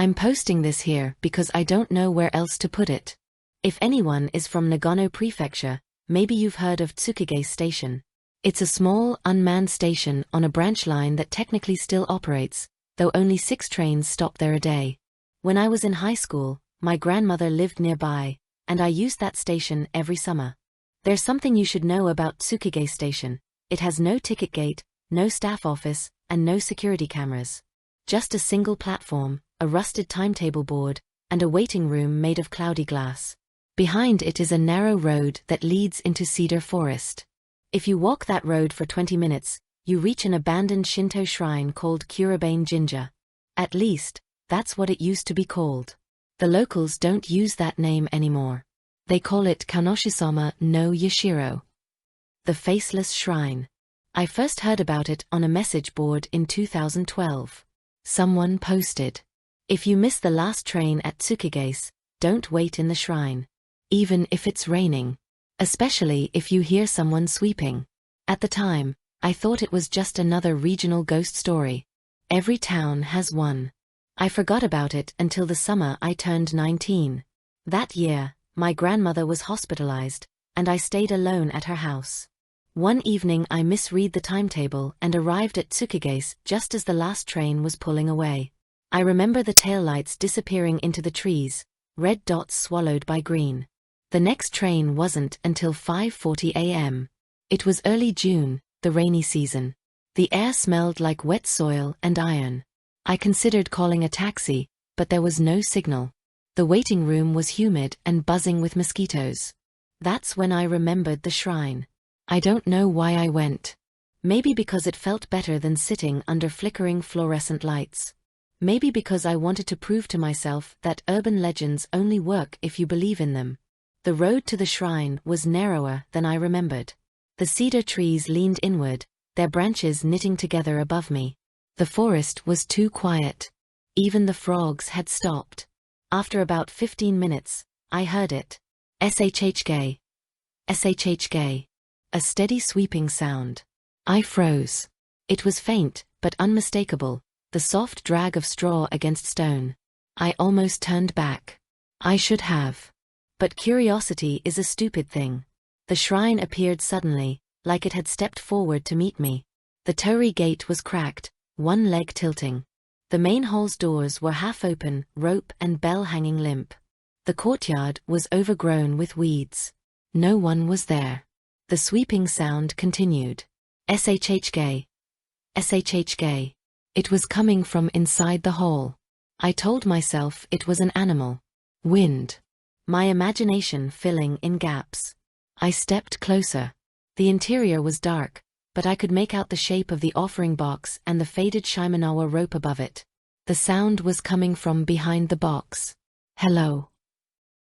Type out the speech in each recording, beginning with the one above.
I'm posting this here because I don't know where else to put it. If anyone is from Nagano Prefecture, maybe you've heard of Tsukige Station. It's a small, unmanned station on a branch line that technically still operates, though only 6 trains stop there a day. When I was in high school, my grandmother lived nearby, and I used that station every summer. There's something you should know about Tsukige Station. It has no ticket gate, no staff office, and no security cameras. Just a single platform, a rusted timetable board, and a waiting room made of cloudy glass. Behind it is a narrow road that leads into cedar forest. If you walk that road for 20 minutes, you reach an abandoned Shinto shrine called Kurabane Jinja. At least, that's what it used to be called. The locals don't use that name anymore. They call it Kanoshisama no Yashiro, the Faceless Shrine. I first heard about it on a message board in 2012. Someone posted, "If you miss the last train at Tsukigase, don't wait in the shrine. Even if it's raining. Especially if you hear someone sweeping." At the time, I thought it was just another regional ghost story. Every town has one. I forgot about it until the summer I turned 19. That year, my grandmother was hospitalized, and I stayed alone at her house. One evening I misread the timetable and arrived at Tsukigase just as the last train was pulling away. I remember the taillights disappearing into the trees, red dots swallowed by green. The next train wasn't until 5:40 a.m. It was early June, the rainy season. The air smelled like wet soil and iron. I considered calling a taxi, but there was no signal. The waiting room was humid and buzzing with mosquitoes. That's when I remembered the shrine. I don't know why I went. Maybe because it felt better than sitting under flickering fluorescent lights. Maybe because I wanted to prove to myself that urban legends only work if you believe in them. The road to the shrine was narrower than I remembered. The cedar trees leaned inward, their branches knitting together above me. The forest was too quiet. Even the frogs had stopped. After about 15 minutes, I heard it. Shhg. Shhg. A steady sweeping sound. I froze. It was faint, but unmistakable, the soft drag of straw against stone. I almost turned back. I should have. But curiosity is a stupid thing. The shrine appeared suddenly, like it had stepped forward to meet me. The torii gate was cracked, one leg tilting. The main hall's doors were half open, rope and bell hanging limp. The courtyard was overgrown with weeds. No one was there. The sweeping sound continued. Shhg. Shhg. It was coming from inside the hall. I told myself it was an animal. Wind. My imagination filling in gaps. I stepped closer. The interior was dark, but I could make out the shape of the offering box and the faded Shimenawa rope above it. The sound was coming from behind the box. "Hello,"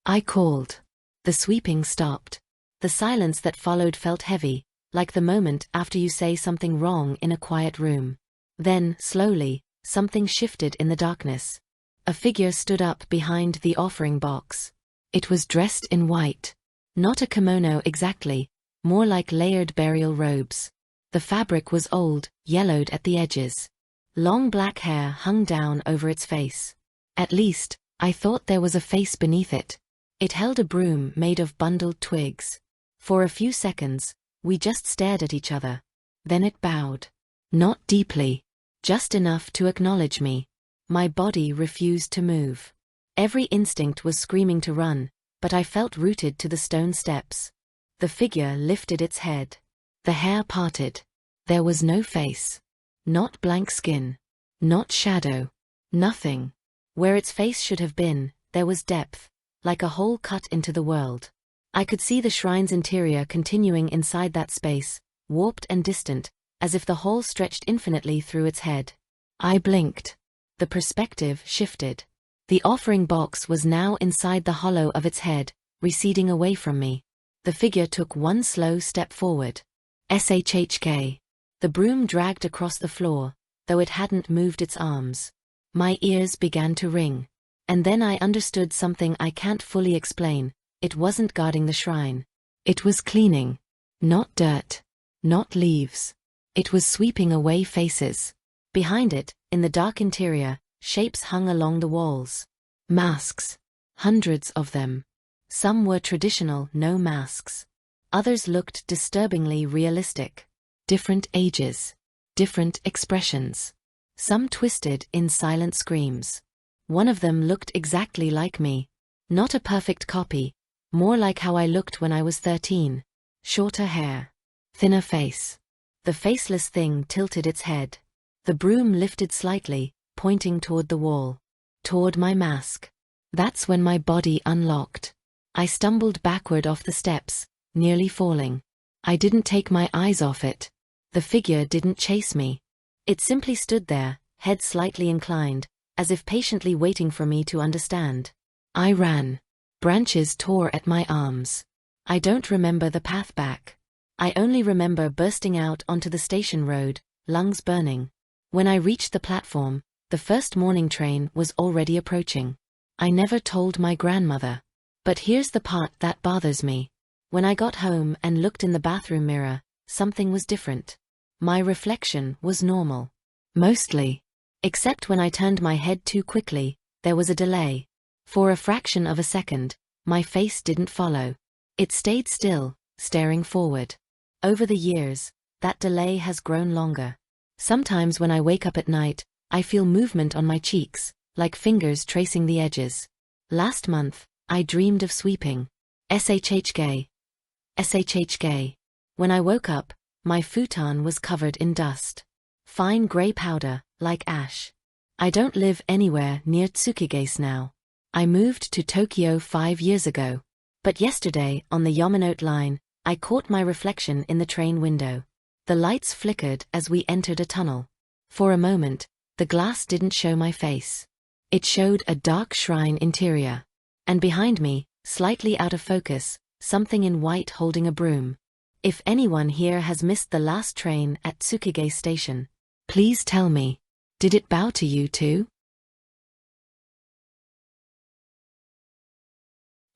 I called. The sweeping stopped. The silence that followed felt heavy, like the moment after you say something wrong in a quiet room. Then, slowly, something shifted in the darkness. A figure stood up behind the offering box. It was dressed in white. Not a kimono exactly, more like layered burial robes. The fabric was old, yellowed at the edges. Long black hair hung down over its face. At least, I thought there was a face beneath it. It held a broom made of bundled twigs. For a few seconds, we just stared at each other. Then it bowed. Not deeply. Just enough to acknowledge me. My body refused to move. Every instinct was screaming to run, but I felt rooted to the stone steps. The figure lifted its head. The hair parted. There was no face. Not blank skin. Not shadow. Nothing. Where its face should have been, there was depth, like a hole cut into the world. I could see the shrine's interior continuing inside that space, warped and distant, as if the hall stretched infinitely through its head. I blinked. The perspective shifted. The offering box was now inside the hollow of its head, receding away from me. The figure took one slow step forward. Shhg. The broom dragged across the floor, though it hadn't moved its arms. My ears began to ring. And then I understood something I can't fully explain. It wasn't guarding the shrine. It was cleaning. Not dirt. Not leaves. It was sweeping away faces. Behind it, in the dark interior, Shapes hung along the walls. Masks. Hundreds of them. Some were traditional no masks. Others looked disturbingly realistic. Different ages. Different expressions. Some twisted in silent screams. One of them looked exactly like me. Not a perfect copy. More like how I looked when I was 13. Shorter hair. Thinner face. The faceless thing tilted its head. The broom lifted slightly, pointing toward the wall. Toward my mask. That's when my body unlocked. I stumbled backward off the steps, nearly falling. I didn't take my eyes off it. The figure didn't chase me. It simply stood there, head slightly inclined, as if patiently waiting for me to understand. I ran. Branches tore at my arms. I don't remember the path back. I only remember bursting out onto the station road, lungs burning. When I reached the platform, the first morning train was already approaching. I never told my grandmother. But here's the part that bothers me. When I got home and looked in the bathroom mirror, something was different. My reflection was normal. Mostly. Except when I turned my head too quickly, there was a delay. For a fraction of a second, my face didn't follow. It stayed still, staring forward. Over the years, that delay has grown longer. Sometimes when I wake up at night, I feel movement on my cheeks, like fingers tracing the edges. Last month, I dreamed of sweeping. SHH gay. When I woke up, my futon was covered in dust. Fine gray powder, like ash. I don't live anywhere near Tsukigase now. I moved to Tokyo 5 years ago. But yesterday, on the Yamanote line, I caught my reflection in the train window. The lights flickered as we entered a tunnel. For a moment, the glass didn't show my face. It showed a dark shrine interior. And behind me, slightly out of focus, something in white holding a broom. If anyone here has missed the last train at Tsukigase Station, please tell me. Did it bow to you too?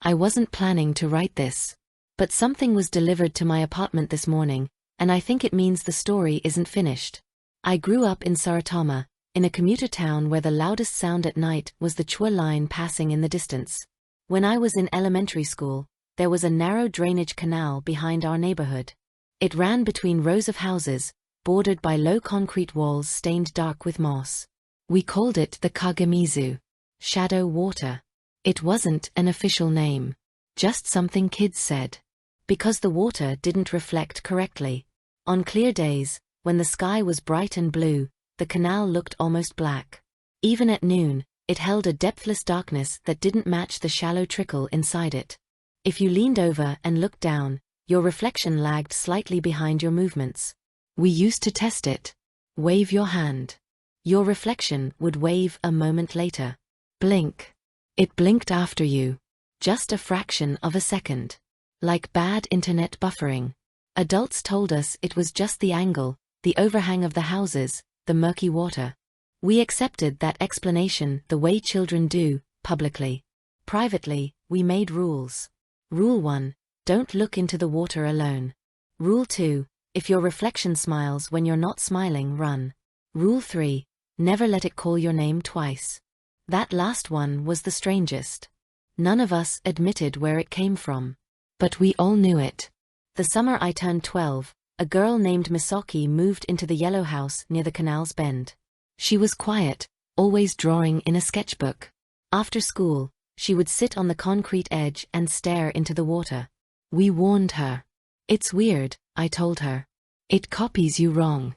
I wasn't planning to write this. But something was delivered to my apartment this morning, and I think it means the story isn't finished. I grew up in Saritama, in a commuter town where the loudest sound at night was the Chua line passing in the distance. When I was in elementary school, there was a narrow drainage canal behind our neighborhood. It ran between rows of houses, bordered by low concrete walls stained dark with moss. We called it the Kagemizu, shadow water. It wasn't an official name. Just something kids said. Because the water didn't reflect correctly. On clear days, when the sky was bright and blue, the canal looked almost black. Even at noon, it held a depthless darkness that didn't match the shallow trickle inside it. If you leaned over and looked down, your reflection lagged slightly behind your movements. We used to test it. Wave your hand. Your reflection would wave a moment later. Blink. It blinked after you. Just a fraction of a second. Like bad internet buffering. Adults told us it was just the angle, the overhang of the houses, the murky water. We accepted that explanation the way children do, publicly. Privately, we made rules. Rule 1, don't look into the water alone. Rule 2, if your reflection smiles when you're not smiling, run. Rule 3, never let it call your name twice. That last one was the strangest. None of us admitted where it came from. But we all knew it. The summer I turned 12, a girl named Misaki moved into the yellow house near the canal's bend. She was quiet, always drawing in a sketchbook. After school, she would sit on the concrete edge and stare into the water. We warned her. It's weird, I told her. It copies you wrong.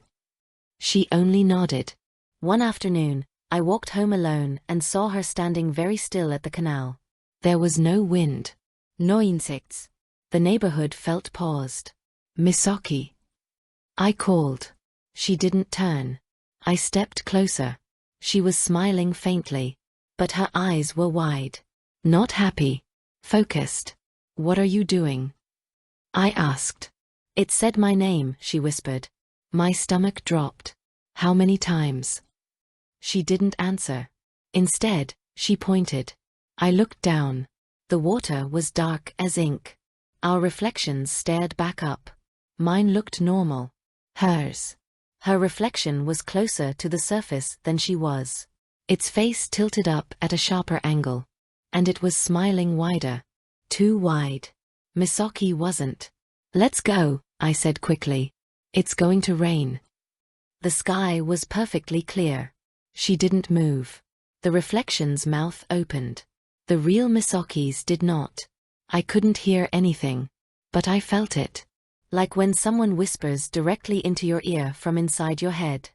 She only nodded. One afternoon, I walked home alone and saw her standing very still at the canal. There was no wind. No insects. The neighborhood felt paused. Misaki. I called. She didn't turn. I stepped closer. She was smiling faintly. But her eyes were wide. Not happy. Focused. What are you doing? I asked. It said my name, she whispered. My stomach dropped. How many times? She didn't answer. Instead, she pointed. I looked down. The water was dark as ink. Our reflections stared back up. Mine looked normal. Hers. Her reflection was closer to the surface than she was. Its face tilted up at a sharper angle. And it was smiling wider. Too wide. Misaki wasn't. "Let's go," I said quickly. "It's going to rain." The sky was perfectly clear. She didn't move. The reflection's mouth opened. The real Misaki's did not. I couldn't hear anything. But I felt it. Like when someone whispers directly into your ear from inside your head.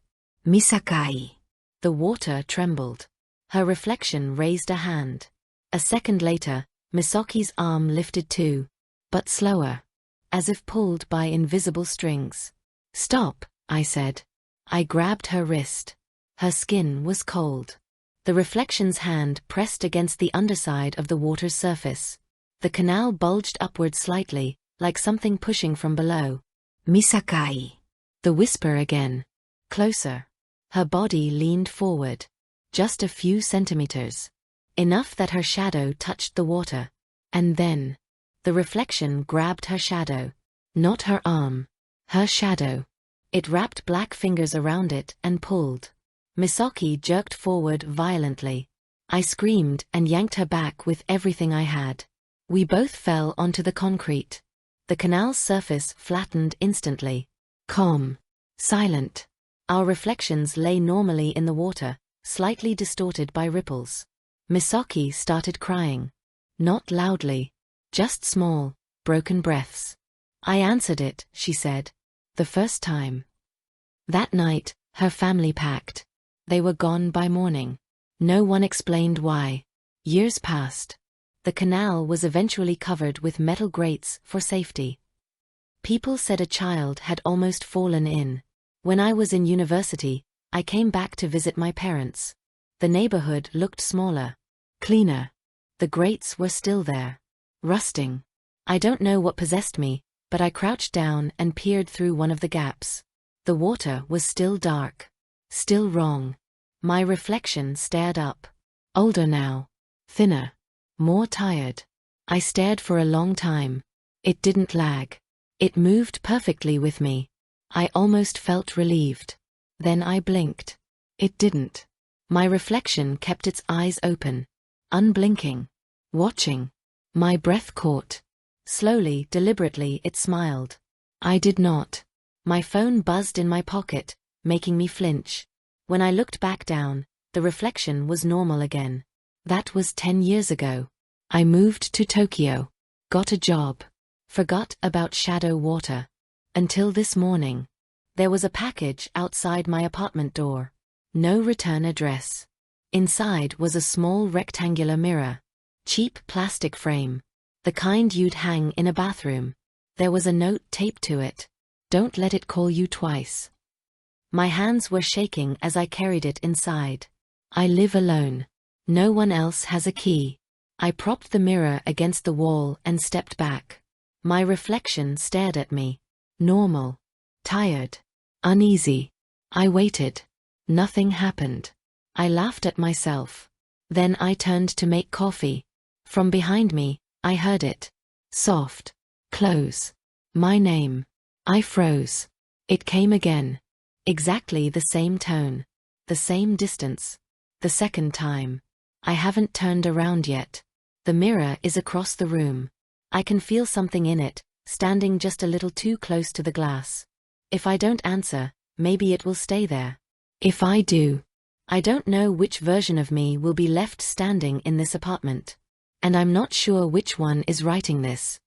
"Misakai." The water trembled. Her reflection raised a hand. A second later, Misaki's arm lifted too. But slower. As if pulled by invisible strings. "Stop," I said. I grabbed her wrist. Her skin was cold. The reflection's hand pressed against the underside of the water's surface. The canal bulged upward slightly, like something pushing from below. "Misakai." The whisper again. Closer. Her body leaned forward. Just a few centimeters. Enough that her shadow touched the water. And then, the reflection grabbed her shadow. Not her arm. Her shadow. It wrapped black fingers around it and pulled. Misaki jerked forward violently. I screamed and yanked her back with everything I had. We both fell onto the concrete. The canal's surface flattened instantly. Calm. Silent. Our reflections lay normally in the water, slightly distorted by ripples. Misaki started crying. Not loudly. Just small, broken breaths. "I answered it," she said. "The first time." That night, her family packed. They were gone by morning. No one explained why. Years passed. The canal was eventually covered with metal grates for safety. People said a child had almost fallen in. When I was in university, I came back to visit my parents. The neighborhood looked smaller. Cleaner. The grates were still there. Rusting. I don't know what possessed me, but I crouched down and peered through one of the gaps. The water was still dark. Still wrong. My reflection stared up. Older now. Thinner. More tired. I stared for a long time. It didn't lag. It moved perfectly with me. I almost felt relieved. Then I blinked. It didn't. My reflection kept its eyes open. Unblinking. Watching. My breath caught. Slowly, deliberately, it smiled. I did not. My phone buzzed in my pocket, making me flinch. When I looked back down, the reflection was normal again. That was 10 years ago. I moved to Tokyo. Got a job. Forgot about shadow water. Until this morning. There was a package outside my apartment door. No return address. Inside was a small rectangular mirror. Cheap plastic frame. The kind you'd hang in a bathroom. There was a note taped to it. "Don't let it call you twice." My hands were shaking as I carried it inside. I live alone. No one else has a key. I propped the mirror against the wall and stepped back. My reflection stared at me. Normal. Tired. Uneasy. I waited. Nothing happened. I laughed at myself. Then I turned to make coffee. From behind me, I heard it. Soft. Close. My name. I froze. It came again. Exactly the same tone. The same distance. The second time. I haven't turned around yet. The mirror is across the room. I can feel something in it, standing just a little too close to the glass. If I don't answer, maybe it will stay there. If I do, I don't know which version of me will be left standing in this apartment. And I'm not sure which one is writing this.